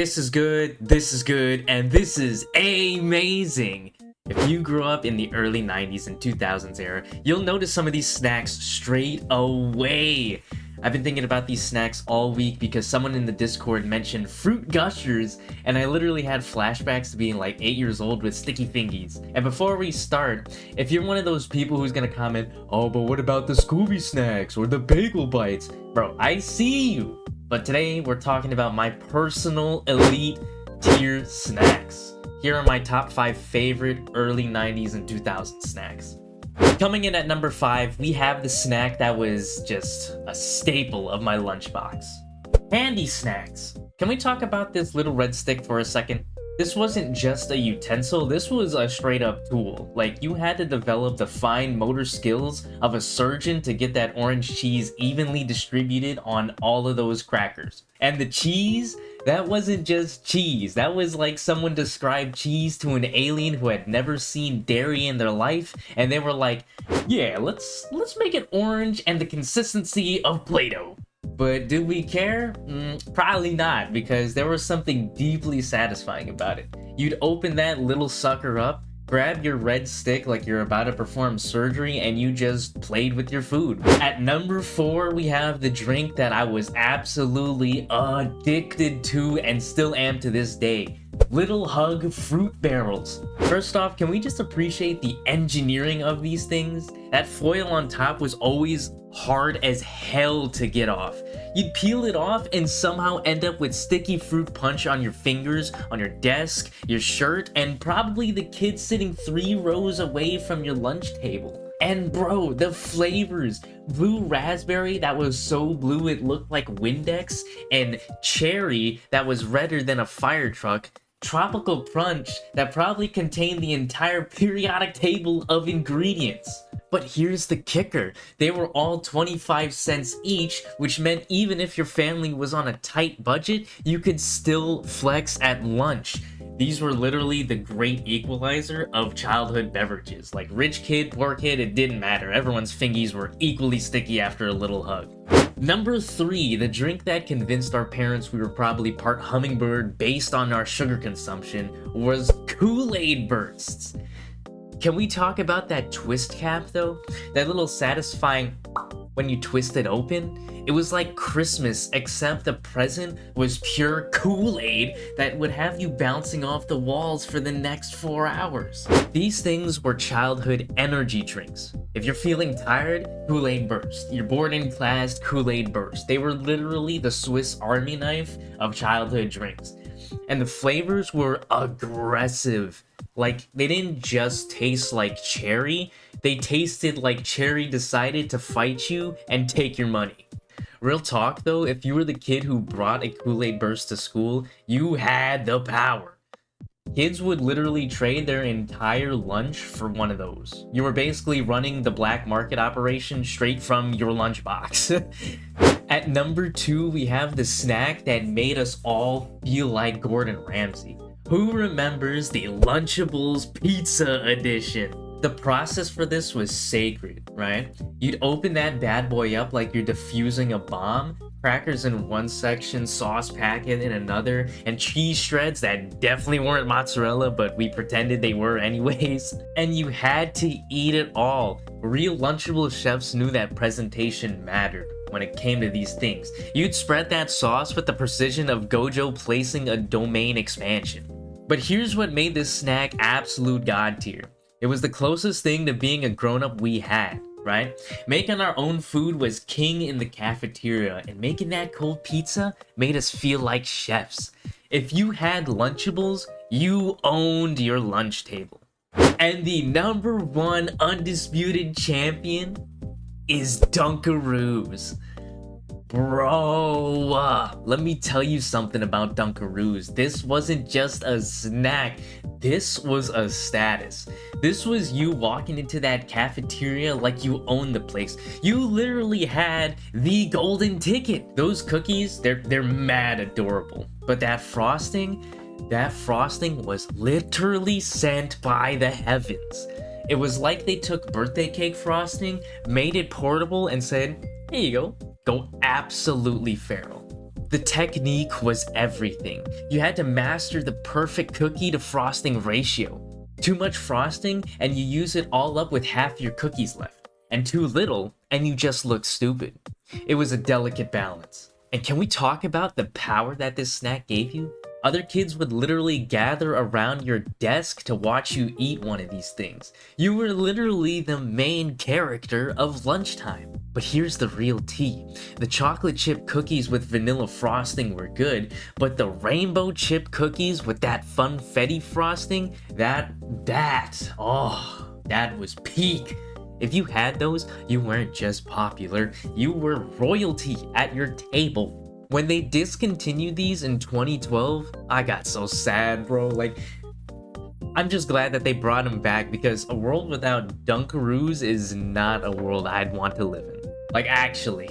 This is good, and this is amazing. If you grew up in the early 90s and 2000s era, you'll notice some of these snacks straight away. I've been thinking about these snacks all week because someone in the Discord mentioned fruit gushers, and I literally had flashbacks to being like 8 years old with sticky fingies. And before we start, if you're one of those people who's gonna comment, oh, but what about the Scooby snacks or the bagel bites? Bro, I see you. But today we're talking about my personal elite tier snacks. Here are my top 5 favorite early 90s and 2000s snacks. Coming in at number 5, we have the snack that was just a staple of my lunchbox. Candy snacks. Can we talk about this little red stick for a second? This wasn't just a utensil, this was a straight up tool. Like, you had to develop the fine motor skills of a surgeon to get that orange cheese evenly distributed on all of those crackers. And the cheese, that wasn't just cheese. That was like someone described cheese to an alien who had never seen dairy in their life, and they were like, yeah, let's make it orange and the consistency of Play-Doh. But did we care? Probably not, because there was something deeply satisfying about it. You'd open that little sucker up, grab your red stick like you're about to perform surgery, and you just played with your food. At number 4, we have the drink that I was absolutely addicted to and still am to this day. Little Hug fruit barrels. First off, can we just appreciate the engineering of these things? That foil on top was always hard as hell to get off. You'd peel it off and somehow end up with sticky fruit punch on your fingers, on your desk, your shirt, and probably the kid sitting 3 rows away from your lunch table. And bro, the flavors. Blue raspberry that was so blue it looked like Windex, and cherry that was redder than a fire truck. Tropical punch that probably contained the entire periodic table of ingredients. But here's the kicker, they were all 25 cents each, which meant even if your family was on a tight budget, you could still flex at lunch. These were literally the great equalizer of childhood beverages. Like rich kid, poor kid, it didn't matter. Everyone's fingies were equally sticky after a little hug. Number 3, the drink that convinced our parents we were probably part hummingbird based on our sugar consumption, was Kool-Aid bursts. Can we talk about that twist cap though? That little satisfying when you twist it open? It was like Christmas, except the present was pure Kool-Aid that would have you bouncing off the walls for the next 4 hours. These things were childhood energy drinks. If you're feeling tired, Kool-Aid burst. You're bored in class, Kool-Aid burst. They were literally the Swiss Army knife of childhood drinks. And the flavors were aggressive. Like, they didn't just taste like cherry, they tasted like cherry decided to fight you and take your money. Real talk though, if you were the kid who brought a Kool-Aid burst to school, you had the power. Kids would literally trade their entire lunch for one of those. You were basically running the black market operation straight from your lunchbox. At number 2, we have the snack that made us all feel like Gordon Ramsay. Who remembers the Lunchables Pizza Edition? The process for this was sacred, right? You'd open that bad boy up like you're defusing a bomb, crackers in one section, sauce packet in another, and cheese shreds that definitely weren't mozzarella, but we pretended they were anyways. And you had to eat it all. Real Lunchable chefs knew that presentation mattered when it came to these things. You'd spread that sauce with the precision of Gojo placing a domain expansion. But here's what made this snack absolute god tier. It was the closest thing to being a grown-up we had, right? Making our own food was king in the cafeteria, and making that cold pizza made us feel like chefs. If you had Lunchables, you owned your lunch table. And the number 1 undisputed champion is Dunkaroos. Bro, let me tell you something about Dunkaroos. This wasn't just a snack, this was a status. This was you walking into that cafeteria like you owned the place. You literally had the golden ticket. Those cookies, they're mad adorable. But that frosting was literally sent by the heavens. It was like they took birthday cake frosting, made it portable, and said, here you go absolutely feral. The technique was everything. You had to master the perfect cookie to frosting ratio. Too much frosting and you use it all up with half your cookies left, and too little and you just look stupid. It was a delicate balance. And can we talk about the power that this snack gave you? Other kids would literally gather around your desk to watch you eat one of these things. You were literally the main character of lunchtime. But here's the real tea. The chocolate chip cookies with vanilla frosting were good, but the rainbow chip cookies with that funfetti frosting, that was peak. If you had those, you weren't just popular, you were royalty at your table. When they discontinued these in 2012, I got so sad, bro. Like, I'm just glad that they brought them back, because a world without Dunkaroos is not a world I'd want to live in. Like, actually.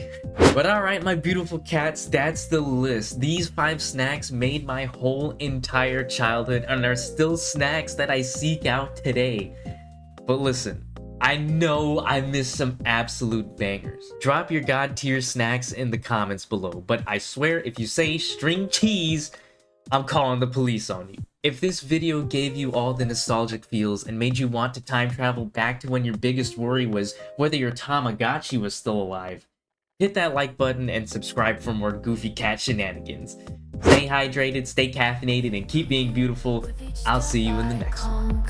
But alright, my beautiful cats, that's the list. These 5 snacks made my whole entire childhood and are still snacks that I seek out today. But listen, I know I missed some absolute bangers. Drop your god tier snacks in the comments below, but I swear if you say string cheese, I'm calling the police on you. If this video gave you all the nostalgic feels and made you want to time travel back to when your biggest worry was whether your Tamagotchi was still alive, hit that like button and subscribe for more goofy cat shenanigans. Stay hydrated, stay caffeinated, and keep being beautiful. I'll see you in the next one.